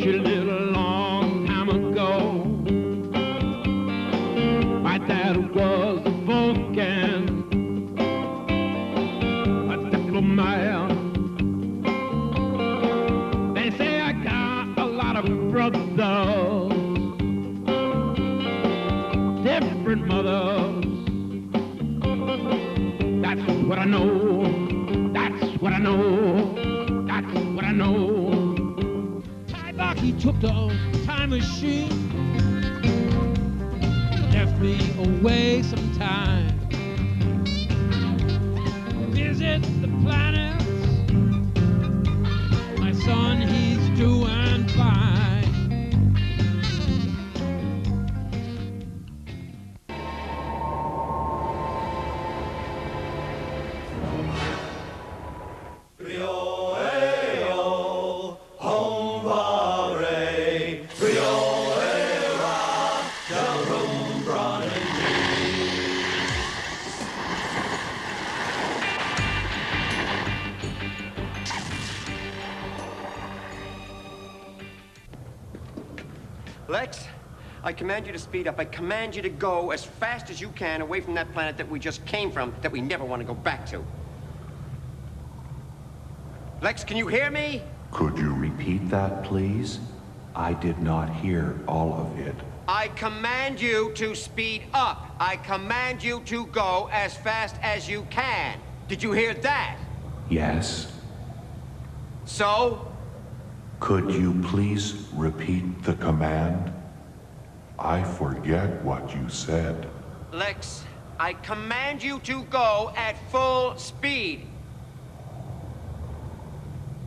She lived a long time ago. My dad was a Vulcan, a diplomat. They say I got a lot of brothers, different mothers. That's what I know. That's what I know. That's what I know. He took the time machine, left me away sometime. Visit the planets. My son, he's doing fine. Lex, I command you to speed up. I command you to go as fast as you can away from that planet that we just came from, that we never want to go back to. Lex, can you hear me? Could you repeat that, please? I did not hear all of it. I command you to speed up. I command you to go as fast as you can. Did you hear that? Yes. So? Could you please repeat the command? I forget what you said. Lex, I command you to go at full speed.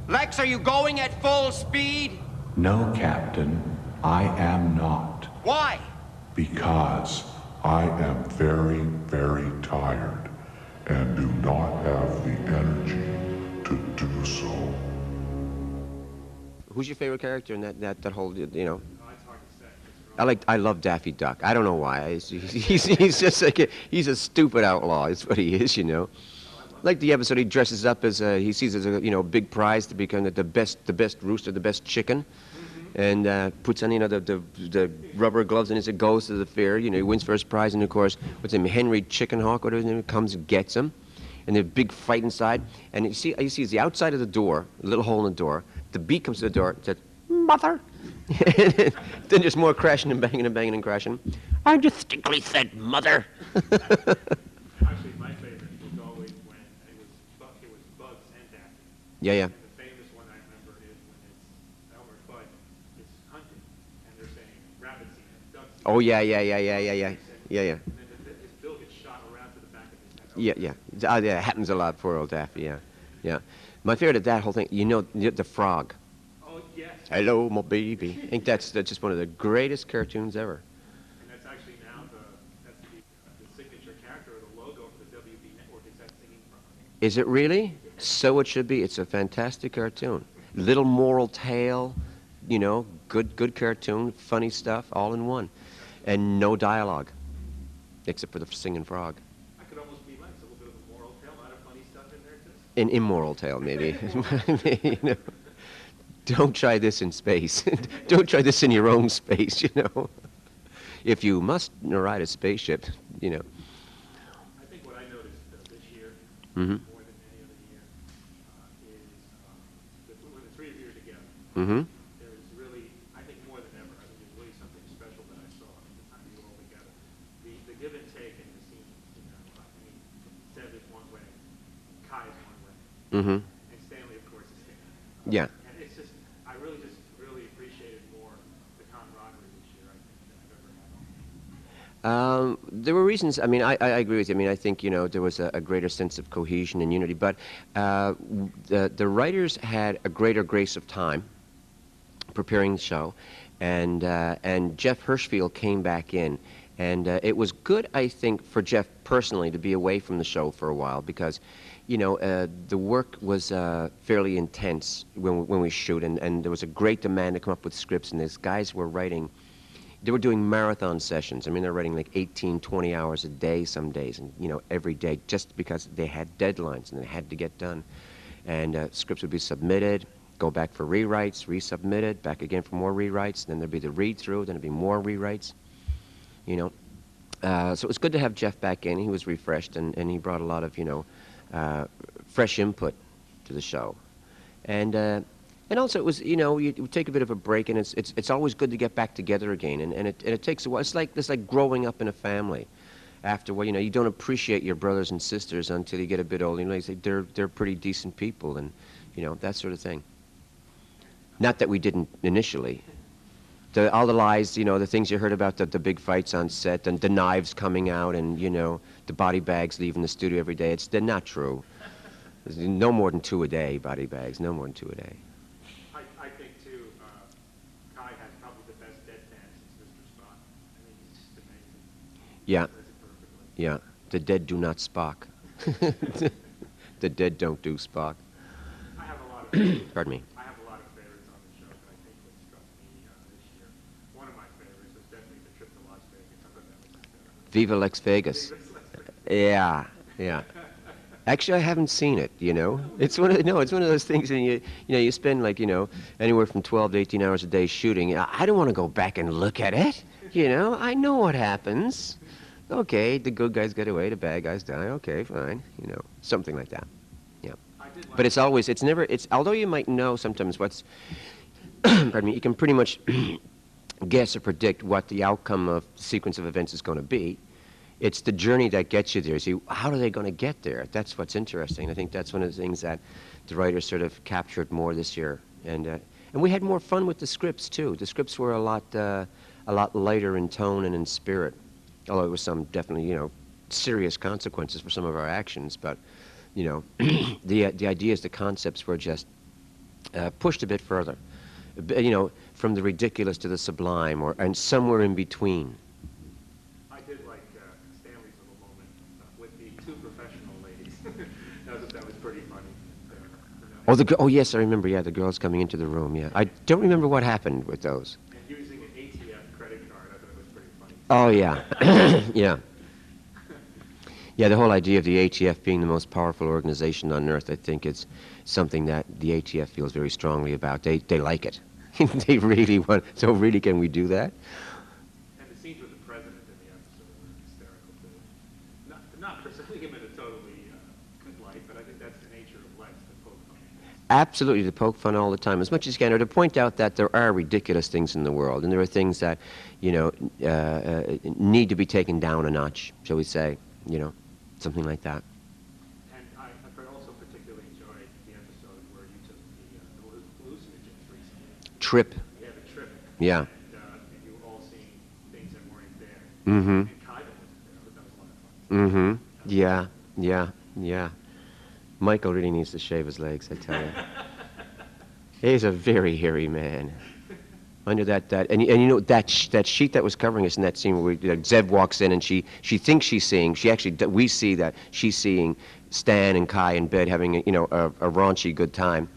Lex, are you going at full speed? No, Captain, I am not. Why? Because I am very, very tired and do not have the energy to do so. Who's your favorite character in that whole, you know? I love Daffy Duck. I don't know why. He's just like he's a stupid outlaw. Is what he is, you know. Like the episode he dresses up as he sees as a big prize to become the best rooster, the best chicken, and puts on the rubber gloves and as it goes to the fair. You know, he wins first prize, and of course, what's his name, Henry Chickenhawk, whatever his name, comes and gets him, and there's a big fight inside. And you see is the outside of the door, a little hole in the door. The beak comes to the door and says, "Mother." Then there's more crashing and banging and banging and crashing. I distinctly said, "Mother." Actually, my favorite was always when it was Bugs and Daffy. Yeah, yeah. And the famous one I remember is when it's Elmer Fudd is hunting, and they're saying rabbit seed, duck seed. Oh, yeah. Yeah. And then his bill gets shot around to the back of his head. Yeah. Yeah, it happens a lot, poor old Daffy, yeah. My favorite of that whole thing, the frog. Oh, yes. Hello, my baby. I think that's just one of the greatest cartoons ever. And that's actually now the signature character or the logo for the WB network is that singing frog. Is it really? So it should be. It's a fantastic cartoon. Little moral tale, good cartoon, funny stuff, all in one. And no dialogue, except for the singing frog. I could almost be like a little bit of a moral tale, a lot of funny stuff in there too. An immoral tale, maybe. Don't try this in space. Don't try this in your own space, If you must ride a spaceship, I think what I noticed this year, more than any other year, is when the three of you are together, there is really, I think more than ever, I think there's really something special that I saw at the time you were all together. The give and take in the scene, Seb is one way, Kai is one way, and Stanley, of course, is Stanley. Yeah. And it's just, I really appreciated more the camaraderie this year, I think, than I've ever had. There were reasons. I mean, I agree with you. I mean, I think there was a greater sense of cohesion and unity. But the writers had a greater grace of time preparing the show, and Jeff Hirschfield came back in, and it was good, I think, for Jeff personally to be away from the show for a while because, the work was fairly intense when we shoot, and there was a great demand to come up with scripts, and these guys were writing. They were doing marathon sessions. I mean, they're writing like 18, 20 hours a day some days, and, every day, just because they had deadlines and they had to get done. And scripts would be submitted, go back for rewrites, resubmit it, back again for more rewrites, then there'd be the read-through, then there'd be more rewrites, you know. So it was good to have Jeff back in. He was refreshed, and he brought a lot of, you know, fresh input to the show. And also it was, you know, you take a bit of a break, and it's always good to get back together again, and it takes a while. It's like growing up in a family. After, well, you know, you don't appreciate your brothers and sisters until you get a bit older. You know, you say they're pretty decent people, and you know, that sort of thing. Not that we didn't initially. All the lies, you know, the things you heard about the big fights on set, and the knives coming out, and you know, the body bags leaving the studio every day. They're not true. There's no more than 2 a day, body bags. No more than 2 a day. I think too, Kai has probably the best deadpan since Mr. Spock. I mean, he's just amazing. Yeah. He does it perfectly. Yeah. The dead do not Spock. The dead don't do Spock. I have a lot of Pardon me. I have a lot of favorites on the show, but I think what struck me this year, one of my favorites was definitely the trip to Las Vegas. I thought that was hysterical. Viva Lex Vegas. Yeah, yeah. Actually, I haven't seen it. You know, it's one of those things, and you know, you spend like, you know, anywhere from 12 to 18 hours a day shooting. I don't want to go back and look at it. You know, I know what happens. Okay, the good guys get away, the bad guys die. Okay, fine. You know, something like that. Yeah. But it's always, it's never, it's, although you might know sometimes what's, pardon me, you can pretty much guess or predict what the outcome of the sequence of events is going to be. It's the journey that gets you there. See, how are they going to get there? That's what's interesting. I think that's one of the things that the writers sort of captured more this year. And we had more fun with the scripts, too. The scripts were a lot lighter in tone and in spirit. Although there was some definitely, you know, serious consequences for some of our actions. But, you know, the ideas, the concepts were just pushed a bit further. You know, from the ridiculous to the sublime, and somewhere in between. I did like Stanley's little moment with the 2 professional ladies. that was pretty funny. Oh yes, I remember. Yeah, the girls coming into the room. Yeah, I don't remember what happened with those. And using an ATF credit card, I thought it was pretty funny. Oh yeah, yeah. Yeah, the whole idea of the ATF being the most powerful organization on Earth, I think it's something that the ATF feels very strongly about. They like it. They really want. So really, can we do that? And the scenes with the president in the episode were hysterical too. Not presenting him in a totally good light, but I think that's the nature of Lex, the poke fun. Absolutely, to poke fun all the time, as much as you can, or to point out that there are ridiculous things in the world, and there are things that, you know, need to be taken down a notch, shall we say, you know, something like that. And I also particularly enjoyed the episode where you took the hallucinogens recently. Trip. You had a trip. Yeah. And you were all seeing things that weren't there. Mm-hmm. And Kai wasn't there, but that was a lot of fun. Mm-hmm. Yeah, yeah, yeah. Michael really needs to shave his legs, I tell you. He's a very hairy man. Under that and you know that sheet that was covering us in that scene where Zev walks in and she thinks she's seeing, we see that she's seeing Stan and Kai in bed having a raunchy good time.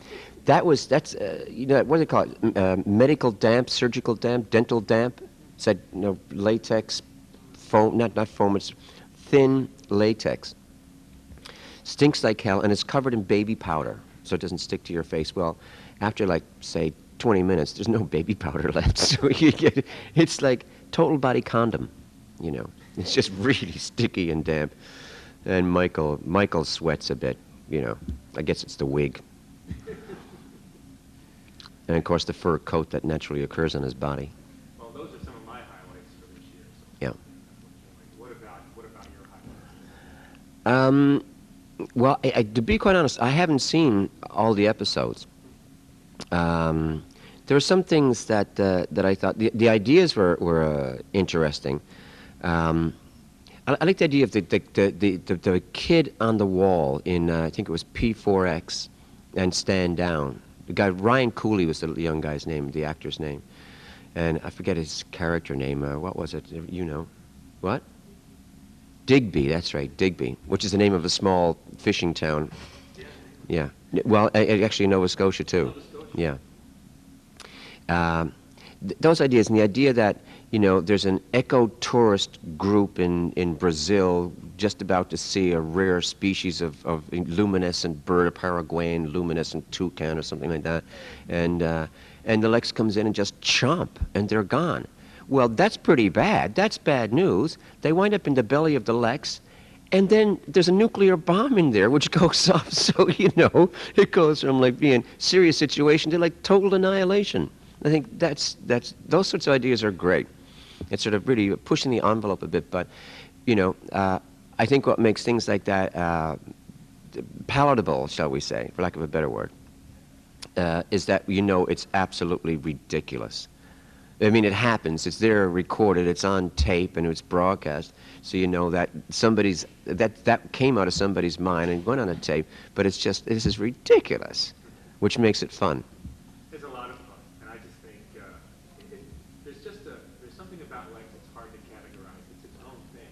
That's you know, what do they call it? Medical damp, surgical damp, dental damp. It's that, you know, latex foam, not foam, it's thin latex. Stinks like hell, and it's covered in baby powder, so it doesn't stick to your face. Well, after like, say, 20 minutes, there's no baby powder left, so it's like total body condom, you know. It's just really sticky and damp. And Michael sweats a bit, you know. I guess it's the wig. And of course the fur coat that naturally occurs on his body. Well, those are some of my highlights for this year. So Yeah. what about your highlights? Well, to be quite honest, I haven't seen all the episodes. There were some things that I thought the ideas were interesting. I like the idea of the kid on the wall in I think it was P4X and Stand Down. The guy Ryan Cooley was the young guy's name, the actor's name, and I forget his character name. What was it? You know, what? Digby. That's right, Digby, which is the name of a small fishing town. Yeah. Well, actually, Nova Scotia too. Yeah. those ideas, and the idea that, you know, there's an eco-tourist group in Brazil just about to see a rare species of luminescent bird, a Paraguayan luminescent toucan or something like that, and the Lex comes in and just chomp, and they're gone. Well, that's pretty bad. That's bad news. They wind up in the belly of the Lex, and then there's a nuclear bomb in there which goes off, so, you know, it goes from like being serious situation to like total annihilation. I think that's those sorts of ideas are great. It's sort of really pushing the envelope a bit, but, you know, I think what makes things like that palatable, shall we say, for lack of a better word, is that, you know, it's absolutely ridiculous. I mean, it happens. It's there recorded. It's on tape and it's broadcast. So you know that that came out of somebody's mind and went on a tape. But it's just, this is ridiculous, which makes it fun. It's a lot of fun, and I just think there's something about life that's hard to categorize. It's its own thing,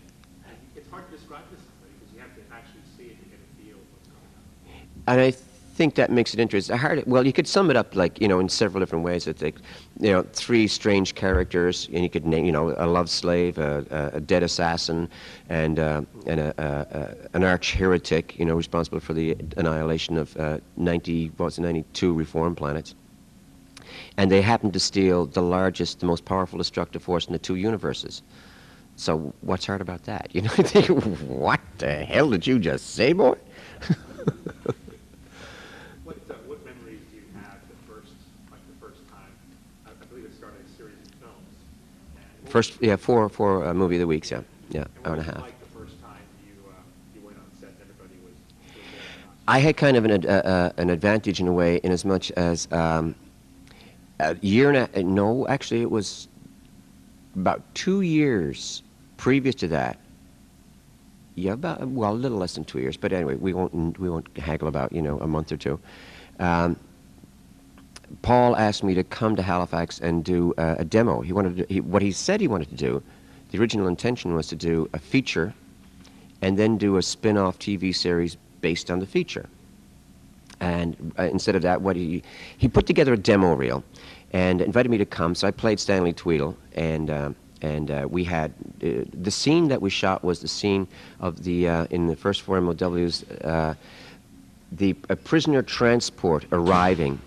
and it's hard to describe to somebody because you have to actually see it to get a feel of what's going on. And I think that makes it interesting. Well, you could sum it up like, you know, in several different ways. I think, you know, three strange characters, and you could name, you know, a love slave, a dead assassin, and an arch heretic, you know, responsible for the annihilation of 92 reform planets. And they happen to steal the largest, the most powerful destructive force in the two universes. So what's hard about that? You know, I think, what the hell did you just say, boy? What memories do you have the first time? I believe it started a series of films. First, yeah, four movie of the weeks, yeah, hour and a half. Like the first time you went on set, and everybody was there. I had kind of an advantage in a way, in as much as a year and a, no, actually it was about 2 years previous to that. Yeah, a little less than 2 years, but anyway, we won't haggle about, you know, a month or two. Paul asked me to come to Halifax and do a demo. What he said he wanted to do, the original intention was to do a feature and then do a spin-off TV series based on the feature. And instead of that, he put together a demo reel and invited me to come. So I played Stanley Tweedle, and we had the scene that we shot was the scene of the in the first 4 MOWs, a prisoner transport arriving.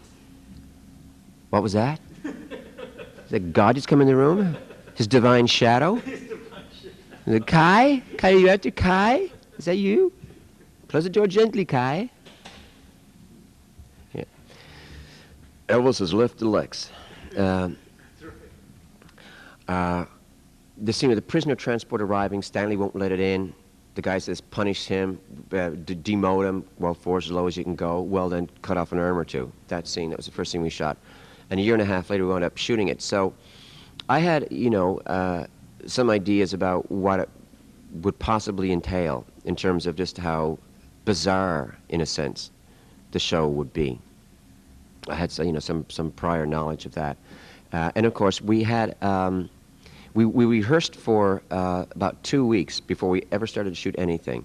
What was that? Did God just come in the room? His divine shadow? The Kai? Kai, are you out there, Kai? Is that you? Close the door gently, Kai. Yeah. Elvis has left the Lex. The scene of the prisoner transport arriving, Stanley won't let it in. The guy says, punish him, demote him, well, force as low as you can go. Well, then cut off an arm or two. That scene, that was the first scene we shot. And a year and a half later, we wound up shooting it. So I had, you know, some ideas about what it would possibly entail in terms of just how bizarre, in a sense, the show would be. I had, you know, some prior knowledge of that. And of course, we had, we rehearsed for about 2 weeks before we ever started to shoot anything.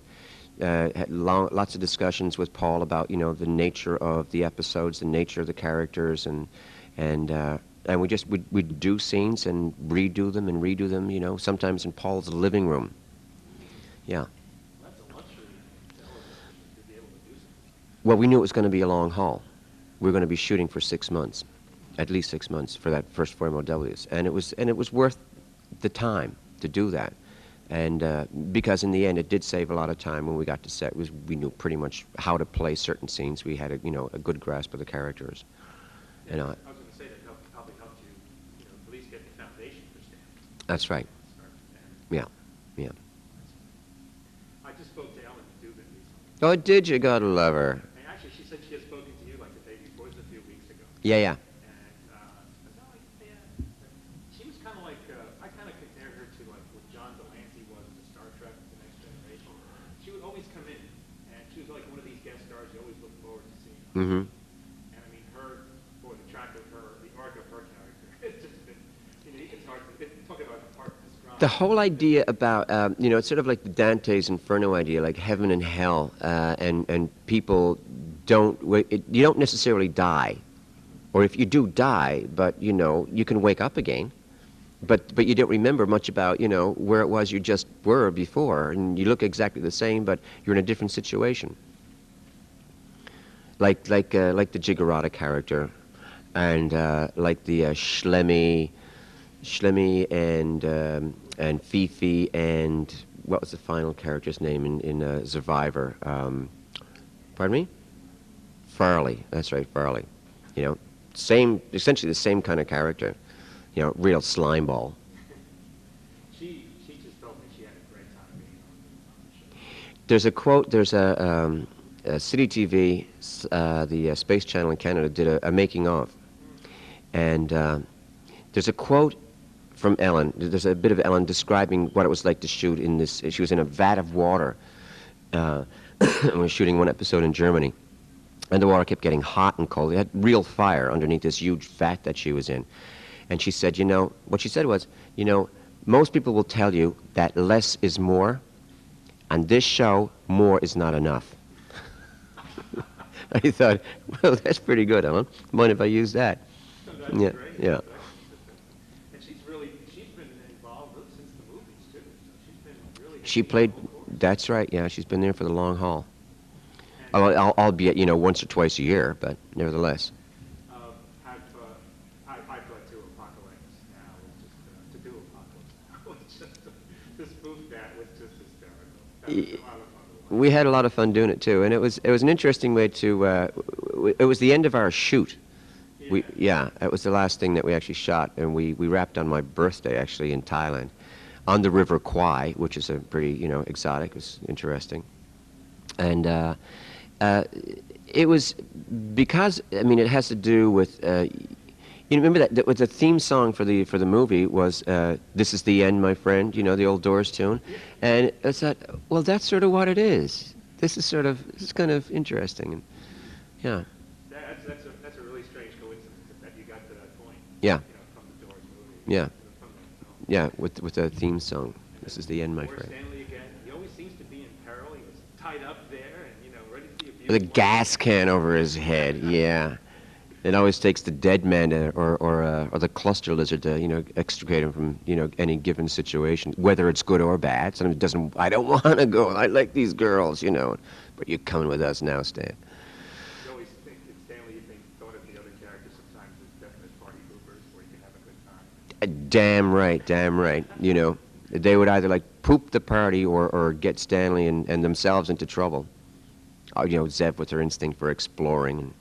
Had lots of discussions with Paul about, you know, the nature of the episodes, the nature of the characters, and we'd do scenes and redo them, you know, sometimes in Paul's living room. Yeah. That's a luxury to be able to do something. Well, we knew it was going to be a long haul. We were going to be shooting for 6 months, at least 6 months for that first 4 MOWs, and it was worth the time to do that. And because in the end it did save a lot of time when we got to set. We knew pretty much how to play certain scenes. We had a good grasp of the characters. And I was going to say that probably helped you, at least get the foundation for Stan. That's right. Yeah. I just spoke to Ellen Dubin recently. Oh, did you? God love her. And actually, she said she had spoken to you like the day before, it was a few weeks ago. Yeah. She was kind of like, I kind of compared her to like what John Delancey was in Star Trek, The Next Generation. She would always come in, and she was like one of these guest stars you always look forward to seeing. Mm-hmm. And I mean, the track of her, the arc of her character, it's just been, it's hard to talk about hard to describe. The whole idea about, it's sort of like the Dante's Inferno idea, like heaven and hell, and people you don't necessarily die Or if you do die, but, you know, you can wake up again. But you don't remember much about, you know, where it was you just were before. And you look exactly the same, but you're in a different situation. Like the Jiggerata character, and like the Schlemmy and Fifi, and what was the final character's name in Survivor? Pardon me? Farley. That's right, Farley. You know, essentially the same kind of character. You know, real slime ball. She just told me she had a great time being on the show. There's a quote. There's City TV, the Space Channel in Canada, did a making of, and there's a quote from Ellen. There's a bit of Ellen describing what it was like to shoot in this. She was in a vat of water. And was shooting one episode in Germany, and the water kept getting hot and cold. It had real fire underneath this huge vat that she was in. And she said, you know, what she said was, you know, most people will tell you that less is more. On this show, more is not enough. I thought, well, that's pretty good, Ellen. Mind if I use that? That's Yeah, great. yeah. And she's been involved since the movies, too. So she's been really... She played, that's right, yeah, she's been there for the long haul. Albeit, you know, once or twice a year, but nevertheless. I thought to Apocalypse Now was just, to do Apocalypse Now was just, to spoof that was just hysterical. That was a lot of fun. We had a lot of fun doing it too, and it was an interesting way to. It was the end of our shoot. It was the last thing that we actually shot, and we wrapped on my birthday actually in Thailand, on the River Kwai, which is a pretty, you know, exotic. It was interesting, and it was because, I mean, it has to do with. You remember that was the theme song for the movie was "This Is the End, My Friend," you know, the old Doors tune, and I thought, well, that's sort of what it is. This is kind of interesting, and yeah. That's a really strange coincidence that you got to that point. Yeah. You know, from the Doors movie. Yeah. From that film. Yeah, with the theme song. This is the end, my Where's friend. Stanley again? He always seems to be in peril. He was tied up there and, you know, ready to be abused. With a gas can over his head. Yeah. It always takes the dead man or the cluster lizard to, you know, extricate him from, you know, any given situation, whether it's good or bad. Sometimes it doesn't. I don't want to go. I like these girls, you know. But you're coming with us now, Stan. You always think that Stanley, thought of the other characters sometimes as definite party poopers where you can have a good time. Damn right. You know, they would either like poop the party or get Stanley and themselves into trouble. You know, Zev with her instinct for exploring and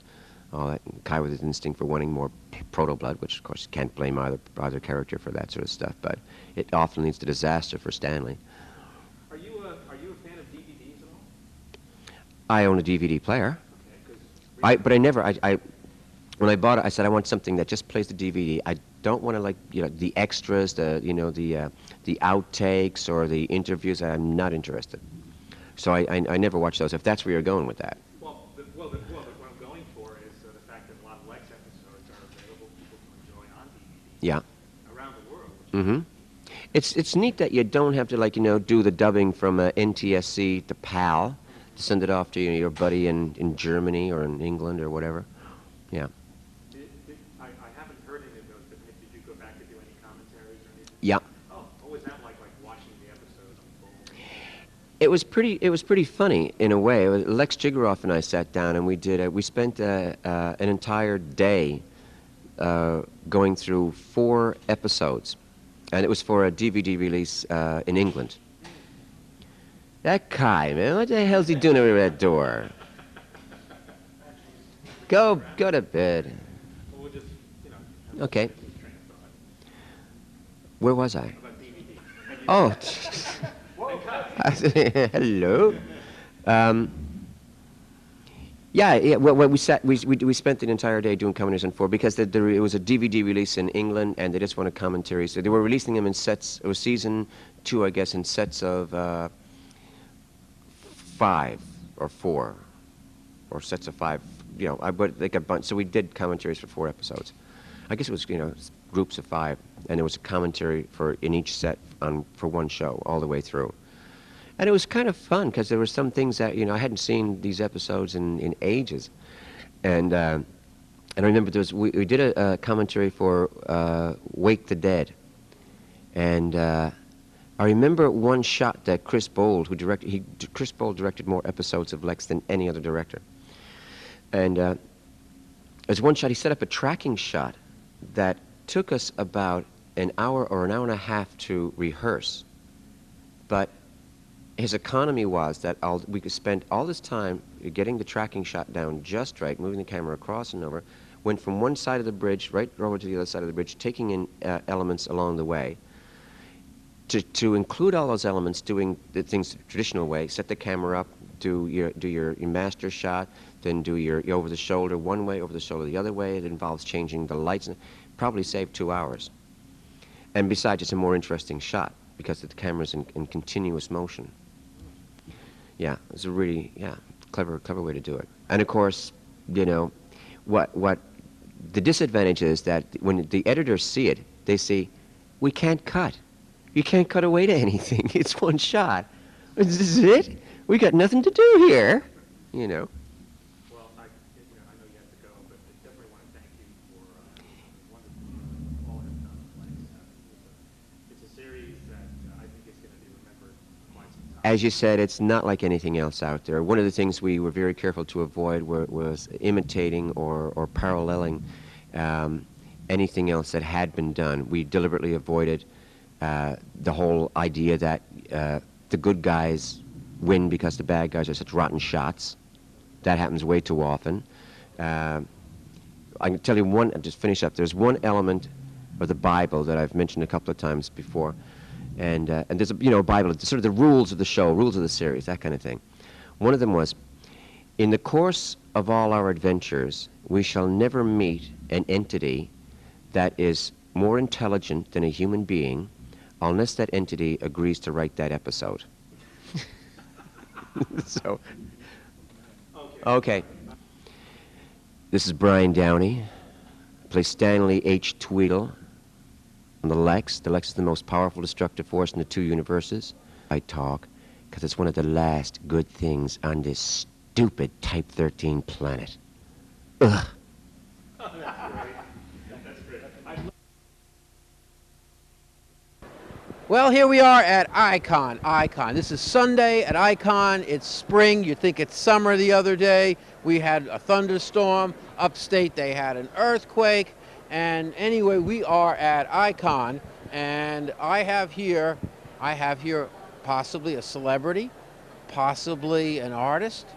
all that, and Kai with his instinct for wanting more proto-blood, which of course you can't blame either character for that sort of stuff, but it often leads to disaster for Stanley. Are you a fan of DVDs at all? I own a DVD player. Okay, because But I never, when I bought it, I said I want something that just plays the DVD. I don't want to, like, you know, the extras, the outtakes or the interviews. I'm not interested. So I never watch those, if that's where you're going with that. Well, what I'm going for is the fact that a lot of Lex episodes are available for people to enjoy on DVD. Yeah. Around the world. Mm-hmm. It's neat that you don't have to, like, you know, do the dubbing from NTSC to PAL to send it off to, you know, your buddy in Germany or in England or whatever. Yeah. I haven't heard any of those, but did you go back to do any commentaries or anything? Yeah. Oh, what was that like watching the episodes unfold? It was pretty funny in a way. Lex Jigaroff and I sat down and we spent an entire day going through 4 episodes, and it was for a DVD release in England. That Kai, man, what the hell's he doing over that door? Go to bed. Well, we'll just, you know, Okay. train of thought Where was I? about DVD. Oh. I said, hello. Yeah. Well, we spent the entire day doing commentaries on 4 because it was a DVD release in England, and they just wanted commentaries. So they were releasing them in sets. It was season 2, I guess, in sets of 5 or 4, or sets of 5. You know, but they got a bunch. So we did commentaries for 4 episodes. I guess it was, you know, groups of 5, and there was a commentary in each set for one show all the way through. And it was kind of fun because there were some things that, you know, I hadn't seen these episodes in ages. And And I remember we did a commentary for Wake the Dead. And I remember one shot that Chris Bold, Chris Bold directed more episodes of Lex than any other director. And there's one shot, he set up a tracking shot that took us about an hour or an hour and a half to rehearse. But his economy was that we could spend all this time getting the tracking shot down just right, moving the camera across and over, went from one side of the bridge right over to the other side of the bridge, taking in elements along the way. To include all those elements, doing the things the traditional way, set the camera up, do your master shot, then do your over the shoulder one way, over the shoulder the other way. It involves changing the lights, and probably saved 2 hours. And besides, it's a more interesting shot because the camera's in continuous motion. Yeah, it's a really clever way to do it. And of course, you know, what the disadvantage is that when the editors see it, they see we can't cut. You can't cut away to anything. It's one shot. This is it. We got nothing to do here, you know. Well, I know you have to go, but I definitely want to thank you for all that done. It's a series that I think is going to be remembered quite some time. As you said, it's not like anything else out there. One of the things we were very careful to avoid was imitating or paralleling anything else that had been done. We deliberately avoided the whole idea that the good guys win because the bad guys are such rotten shots. That happens way too often. I can tell you one, just finish up, there's one element of the Bible that I've mentioned a couple of times before, and there's a Bible, sort of the rules of the show, rules of the series, that kind of thing. One of them was, in the course of all our adventures, we shall never meet an entity that is more intelligent than a human being unless that entity agrees to write that episode. So, okay. This is Brian Downey. I play Stanley H. Tweedle on the Lex. The Lex is the most powerful destructive force in the two universes. I talk because it's one of the last good things on this stupid Type 13 planet. Ugh. Well, here we are at Icon. This is Sunday at Icon. It's spring. You think it's summer the other day. We had a thunderstorm. Upstate, they had an earthquake. And anyway, we are at Icon. And I have here possibly a celebrity, possibly an artist,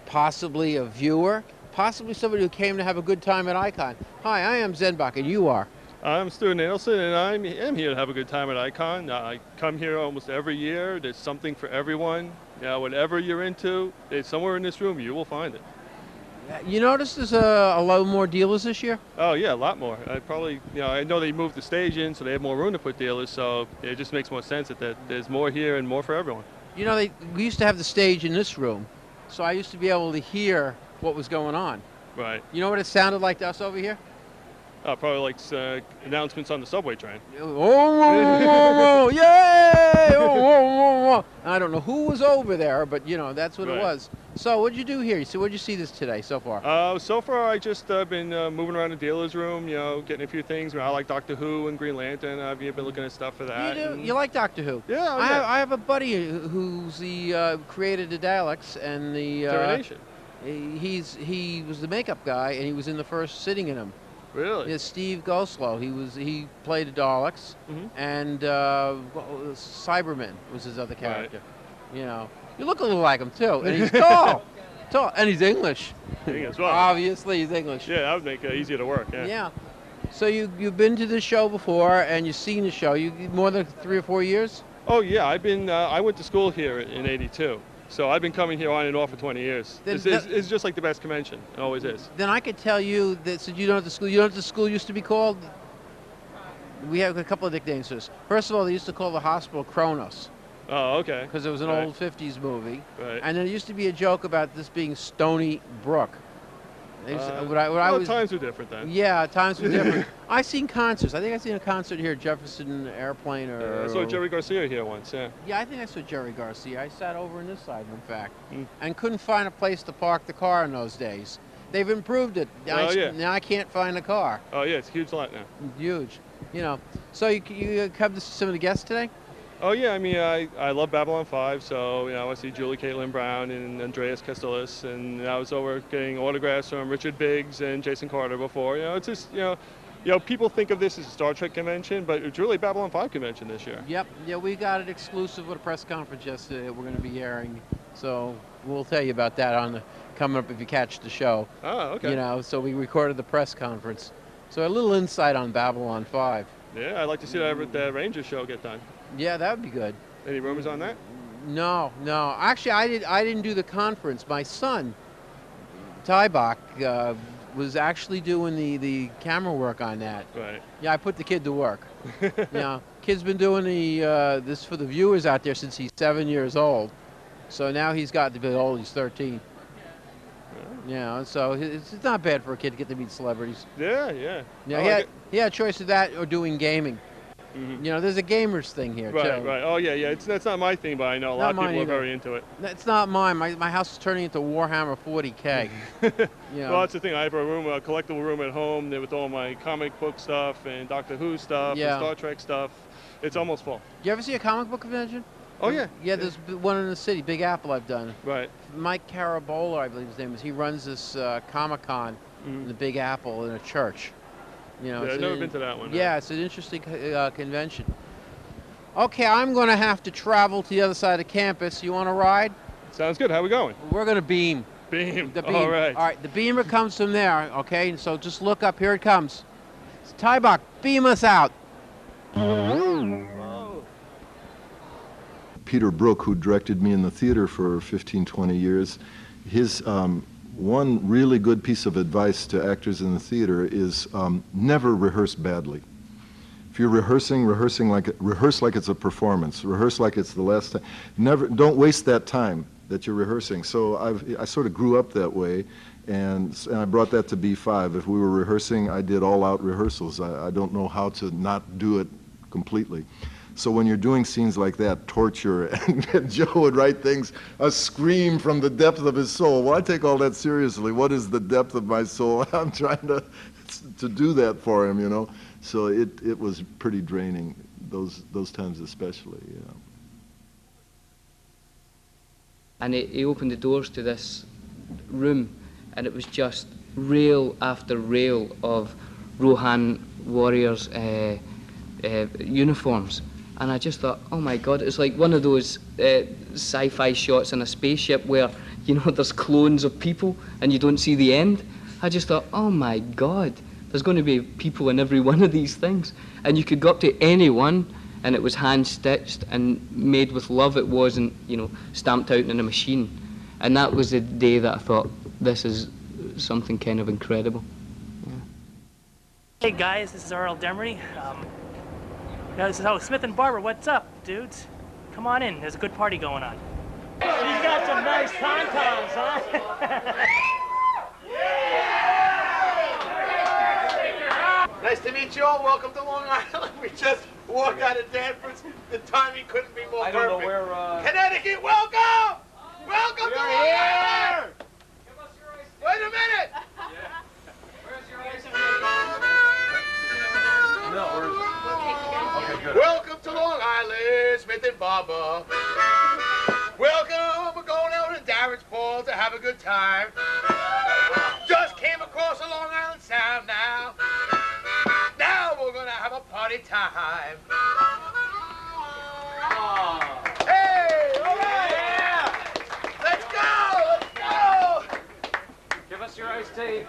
possibly a viewer, possibly somebody who came to have a good time at Icon. Hi, I am Zenbach, and you are? I'm Stu Nadelson, and I am here to have a good time at Icon. I come here almost every year. There's something for everyone. Whatever you're into, it's somewhere in this room you will find it. You notice there's a lot more dealers this year? Oh yeah, a lot more. I know they moved the stage in, so they have more room to put dealers. So it just makes more sense that there's more here and more for everyone. You know, we used to have the stage in this room, so I used to be able to hear what was going on. Right. You know what it sounded like to us over here? Probably like announcements on the subway train. Oh, yay! Oh. I don't know who was over there, but that's what it was. So what'd you do here? So what'd you see this today so far? So far I just been moving around the dealer's room, getting a few things. I like Doctor Who and Green Lantern. I've been looking at stuff for that. You do? You like Doctor Who? Yeah. I have a buddy who's created the Daleks and the Termination. He was the makeup guy, and he was in the first Sitting in Him. Really? Yeah, Steve Goslow. He played the Daleks, and Cyberman was his other character. Right. You look a little like him too, and he's tall, and he's English. As well. Obviously, he's English. Yeah, that would make it easier to work. Yeah. Yeah. So you've been to this show before, and you've seen the show. You more than 3 or 4 years? Oh yeah, I've been. I went to school here in '82. So I've been coming here on and off for 20 years. It's just like the best convention. It always is. Then I could tell you that, so you know what the school used to be called? We have a couple of nicknames for this. First of all, they used to call the hospital Kronos. Oh, okay. Because it was an old 50s movie. Right. And there used to be a joke about this being Stony Brook. Times were different then. Yeah, times were different. I've seen concerts. I think I've seen a concert here at Jefferson Airplane. I saw Jerry Garcia here once, yeah. Yeah, I think I saw Jerry Garcia. I sat over on this side, in fact, and couldn't find a place to park the car in those days. They've improved it. Oh, yeah. Now I can't find a car. Oh, yeah, it's a huge lot now. Huge. You know. So you come to some of the guests today? Oh, yeah, I mean, I love Babylon 5, so, you know, I see Julie Caitlin Brown and Andreas Kastelis, and I was over getting autographs from Richard Biggs and Jason Carter before. You know, it's just, you know, people think of this as a Star Trek convention, but it's really a Babylon 5 convention this year. Yep. Yeah, we got it exclusive with a press conference yesterday that we're going to be airing. So we'll tell you about that coming up if you catch the show. Oh, okay. You know, so we recorded the press conference. So a little insight on Babylon 5. Yeah, I'd like to see that Rangers show get done. Yeah, that would be good. Any rumors on that? No. Actually, I didn't do the conference. My son, Tybach, was actually doing the camera work on that. Right. Yeah, I put the kid to work. Yeah, kid's been doing this for the viewers out there since he's 7 years old. So now he's got to be old. He's 13. Yeah, so it's not bad for a kid to get to meet celebrities. Yeah. Yeah, he had a choice of that or doing gaming. Mm-hmm. You know, there's a gamers thing here, too. Right. Oh, yeah. That's not my thing, but I know a lot of people are very into it. That's not mine. My house is turning into Warhammer 40K. You know. Well, that's the thing. I have a collectible room at home there with all my comic book stuff and Doctor Who stuff and Star Trek stuff. It's almost full. You ever see a comic book convention? Oh, yeah. Yeah, there's one in the city, Big Apple I've done. Right. Mike Carabola, I believe his name is. He runs this Comic-Con in the Big Apple in a church. You know, yeah, I've never been to that one. Yeah, it's an interesting convention. Okay, I'm going to have to travel to the other side of campus. You want to ride? Sounds good. How we going? We're going to beam. Beam. The beam. All right. All right, the beamer comes from there, okay? So just look up. Here it comes. Tybach, beam us out. Peter Brook, who directed me in the theater for 15, 20 years, his one really good piece of advice to actors in the theater is never rehearse badly. If you're rehearse like it's a performance. Rehearse like it's the last time. Don't waste that time that you're rehearsing. So I sort of grew up that way, and I brought that to B5. If we were rehearsing, I did all-out rehearsals. I don't know how to not do it completely. So when you're doing scenes like that, torture, and Joe would write things, a scream from the depth of his soul. Well, I take all that seriously. What is the depth of my soul? I'm trying to do that for him, you know. So it was pretty draining, those times especially, you know. And he opened the doors to this room, and it was just rail after rail of Rohan warriors' uniforms. And I just thought, oh my God, it's like one of those sci-fi shots in a spaceship where, you know, there's clones of people and you don't see the end. I just thought, oh my God, there's going to be people in every one of these things. And you could go up to any one, and it was hand-stitched and made with love. It wasn't, you know, stamped out in a machine. And that was the day that I thought, this is something kind of incredible. Yeah. Hey guys, this is R.L. Demery. This is Smith and Barber. What's up, dudes? Come on in. There's a good party going on. She's got some nice tauntaums, huh? Nice to meet you all. Welcome to Long Island. We just walked out of Danforth. The timing couldn't be more perfect. I don't know where, Connecticut, welcome! Welcome to Long Island! Give us your ice. Wait a minute! Yeah. Where's your ice? No, where's... Okay, good. Welcome to Long Island, Smith and Barber. Welcome, we're going out to Darren's Ball to have a good time. Just came across the Long Island Sound now. Now we're gonna have a party time. Hey, all right. Yeah. Let's go. Give us your iced tea.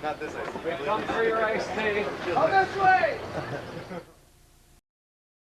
Not this ice tea. Come for your iced tea. Oh, this way.